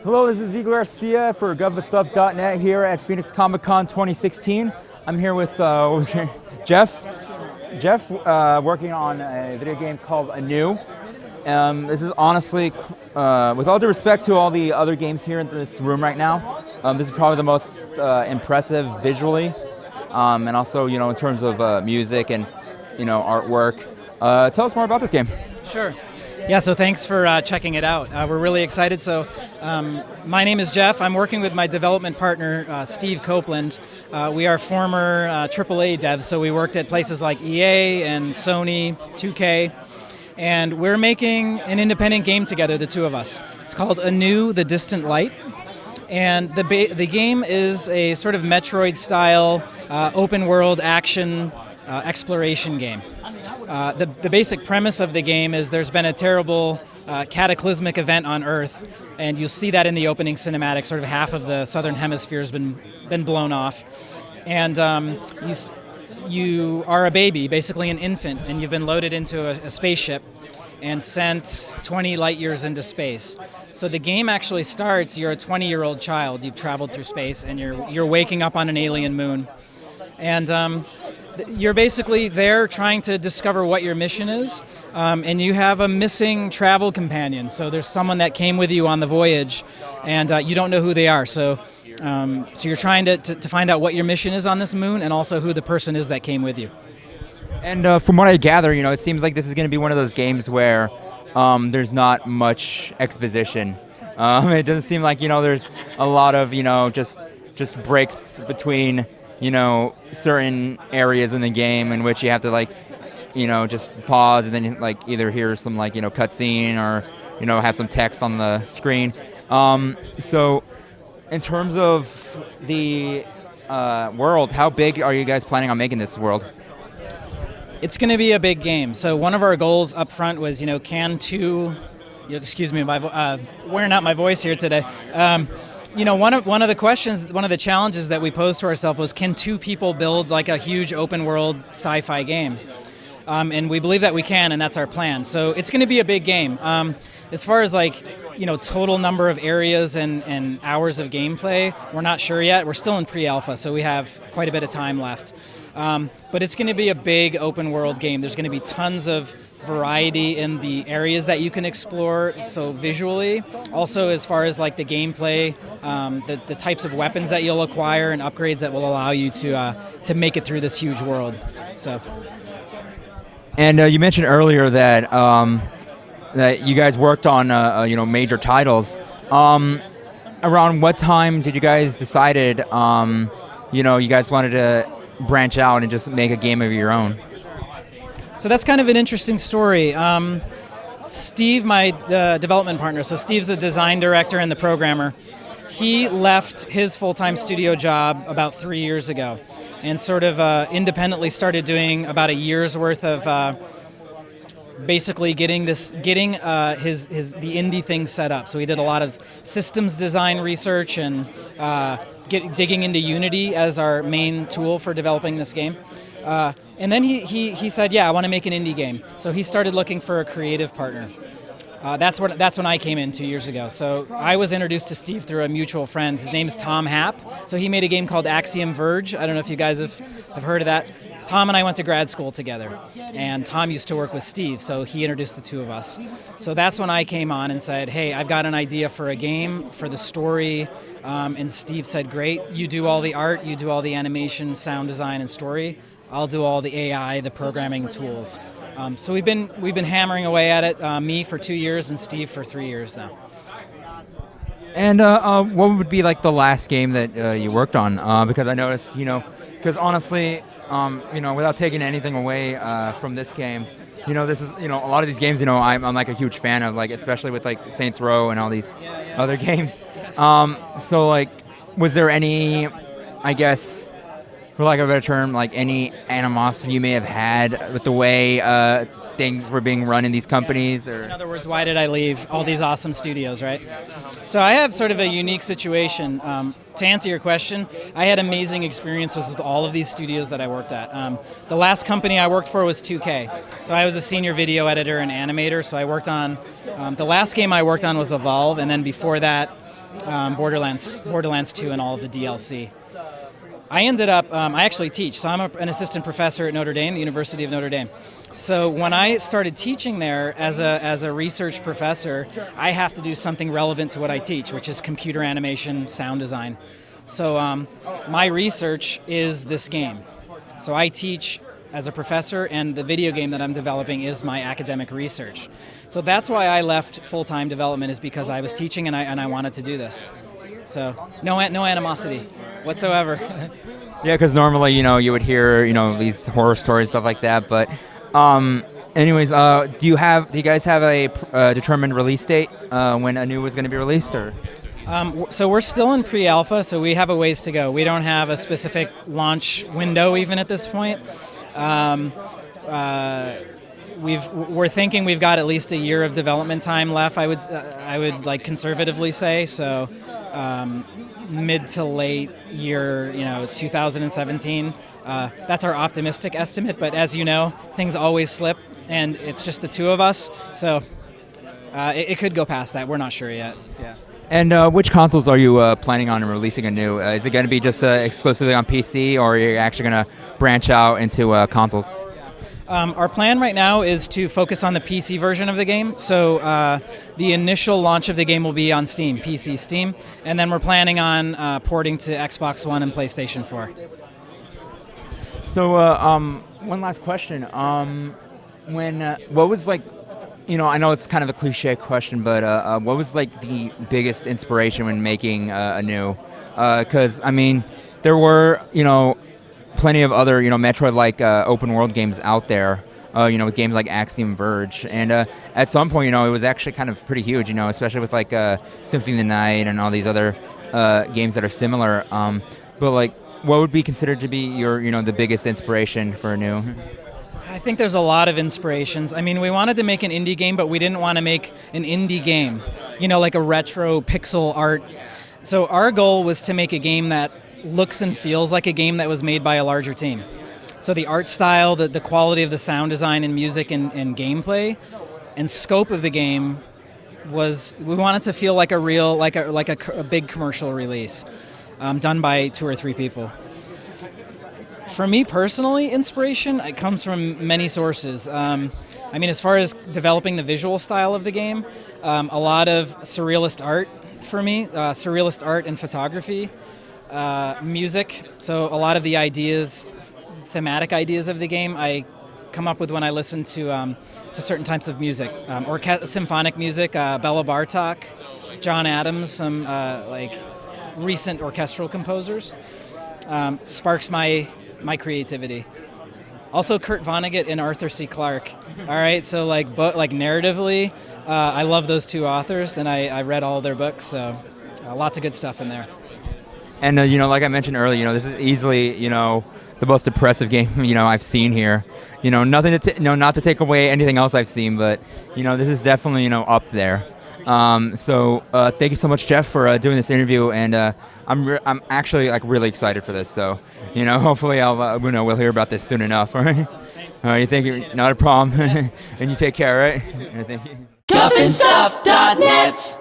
Hello, this is Ezekiel Garcia for GovButStuff.net here at Phoenix Comicon 2016. I'm here with Jeff. Jeff, working on a video game called Anew. This is honestly, with all due respect to all the other games here in this room right now, this is probably the most impressive visually, and also, in terms of music and, artwork. Tell us more about this game. Sure. Yeah, so thanks for checking it out. We're really excited. So my name is Jeff. I'm working with my development partner, Steve Copeland. We are former AAA devs, so we worked at places like EA and Sony, 2K, and we're making an independent game together, the two of us. It's called Anew, The Distant Light. And the game is a sort of Metroid-style open-world action exploration game. The basic premise of the game is there's been a terrible cataclysmic event on Earth, and you'll see that in the opening cinematic. Sort of half of the southern hemisphere has been blown off, and you are a baby, basically an infant, and you've been loaded into a spaceship and sent 20 light years into space. So the game actually starts, you're a 20-year-old child, you've traveled through space, and you're waking up on an alien moon. And you're basically there trying to discover what your mission is, and you have a missing travel companion. So there's someone that came with you on the voyage, and you don't know who they are. So you're trying to find out what your mission is on this moon, and also who the person is that came with you. And from what I gather, it seems like this is going to be one of those games where there's not much exposition. It doesn't seem like there's a lot of just breaks between certain areas in the game in which you have to just pause and then either hear some cutscene or have some text on the screen. So in terms of the world, how big are you guys planning on making this world? It's going to be a big game. So one of our goals up front was, excuse me, wearing out my voice here today. One of the questions, one of the challenges that we posed to ourselves was, can two people build a huge open world sci-fi game? And we believe that we can, and that's our plan. So it's going to be a big game. As far as total number of areas and hours of gameplay, we're not sure yet. We're still in pre-alpha, so we have quite a bit of time left. But it's going to be a big open world game. There's going to be tons of variety in the areas that you can explore, so visually. Also, as far as the gameplay, the types of weapons that you'll acquire and upgrades that will allow you to make it through this huge world. So. And you mentioned earlier that that you guys worked on major titles. Around what time did you guys decided you guys wanted to branch out and just make a game of your own? So that's kind of an interesting story. Steve, my development partner, so Steve's the design director and the programmer, he left his full-time studio job about 3 years ago and sort of independently started doing about a year's worth of basically getting the indie thing set up. So he did a lot of systems design research and digging into Unity as our main tool for developing this game. And then he said, yeah, I want to make an indie game. So he started looking for a creative partner. That's when I came in 2 years ago. So I was introduced to Steve through a mutual friend. His name's Tom Happ. So he made a game called Axiom Verge. I don't know if you guys have heard of that. Tom and I went to grad school together, and Tom used to work with Steve, so he introduced the two of us. So that's when I came on and said, hey, I've got an idea for a game, for the story, and Steve said, great, you do all the art, you do all the animation, sound design, and story. I'll do all the AI, the programming tools. So we've been hammering away at it, me for 2 years and Steve for 3 years now. And what would be the last game that you worked on? Because I noticed, because honestly, without taking anything away from this game, this is, a lot of these games, I'm a huge fan of, especially with Saints Row and all these other games. So was there any, I guess, for lack of a better term, any animosity you may have had with the way things were being run in these companies? Or? In other words, why did I leave all these awesome studios, right? So I have sort of a unique situation. To answer your question, I had amazing experiences with all of these studios that I worked at. The last company I worked for was 2K. So I was a senior video editor and animator, so I worked on, the last game I worked on was Evolve, and then before that, Borderlands 2 and all of the DLC. I ended up, I actually teach, so I'm an assistant professor at Notre Dame, the University of Notre Dame. So when I started teaching there as a research professor, I have to do something relevant to what I teach, which is computer animation, sound design. So my research is this game. So I teach as a professor, and the video game that I'm developing is my academic research. So that's why I left full-time development, is because I was teaching and I wanted to do this. So no animosity whatsoever. Yeah, because normally, you would hear, these horror stories, stuff like that. But, anyways, do you guys have a determined release date when Anew was going to be released, or? So we're still in pre-alpha, so we have a ways to go. We don't have a specific launch window even at this point. We're thinking we've got at least a year of development time left. I would like conservatively say so. Mid to late year, 2017. That's our optimistic estimate, but as you know, things always slip, and it's just the two of us, so it could go past that. We're not sure yet. Yeah. And which consoles are you planning on releasing Anew? Is it going to be just exclusively on PC, or are you actually going to branch out into consoles? Our plan right now is to focus on the PC version of the game. So the initial launch of the game will be on Steam, PC Steam, and then we're planning on porting to Xbox One and PlayStation 4. So one last question. What was like, I know it's kind of a cliche question, but what was like the biggest inspiration when making Anew? Because there were plenty of other Metroid-like open world games out there. With games like Axiom Verge, and at some point, it was actually kind of pretty huge. Especially with like Symphony of the Night and all these other games that are similar. But like, what would be considered to be your the biggest inspiration for Anew? I think there's a lot of inspirations. We wanted to make an indie game, but we didn't want to make an indie game, like a retro pixel art. So our goal was to make a game that looks and feels like a game that was made by a larger team. So the art style, the quality of the sound design and music and gameplay and scope of the game was, we wanted to feel like a real, like a big commercial release done by 2 or 3 people. For me personally, inspiration, it comes from many sources. As far as developing the visual style of the game, a lot of surrealist art for me, surrealist art and photography, music. So a lot of the ideas, thematic ideas of the game, I come up with when I listen to certain types of music, symphonic music, Bela Bartok, John Adams, some recent orchestral composers, sparks my creativity. Also, Kurt Vonnegut and Arthur C. Clarke. All right, so narratively, I love those 2 authors, and I read all their books, so lots of good stuff in there. And like I mentioned earlier, this is easily the most depressive game I've seen here. Nothing to not to take away anything else I've seen, but this is definitely up there. So thank you so much, Jeff, for doing this interview, and I'm actually really excited for this. So hopefully we'll hear about this soon enough. All right. All right. Thank you. Not a problem. And you take care. All right. Thank you. GuffandStuff.net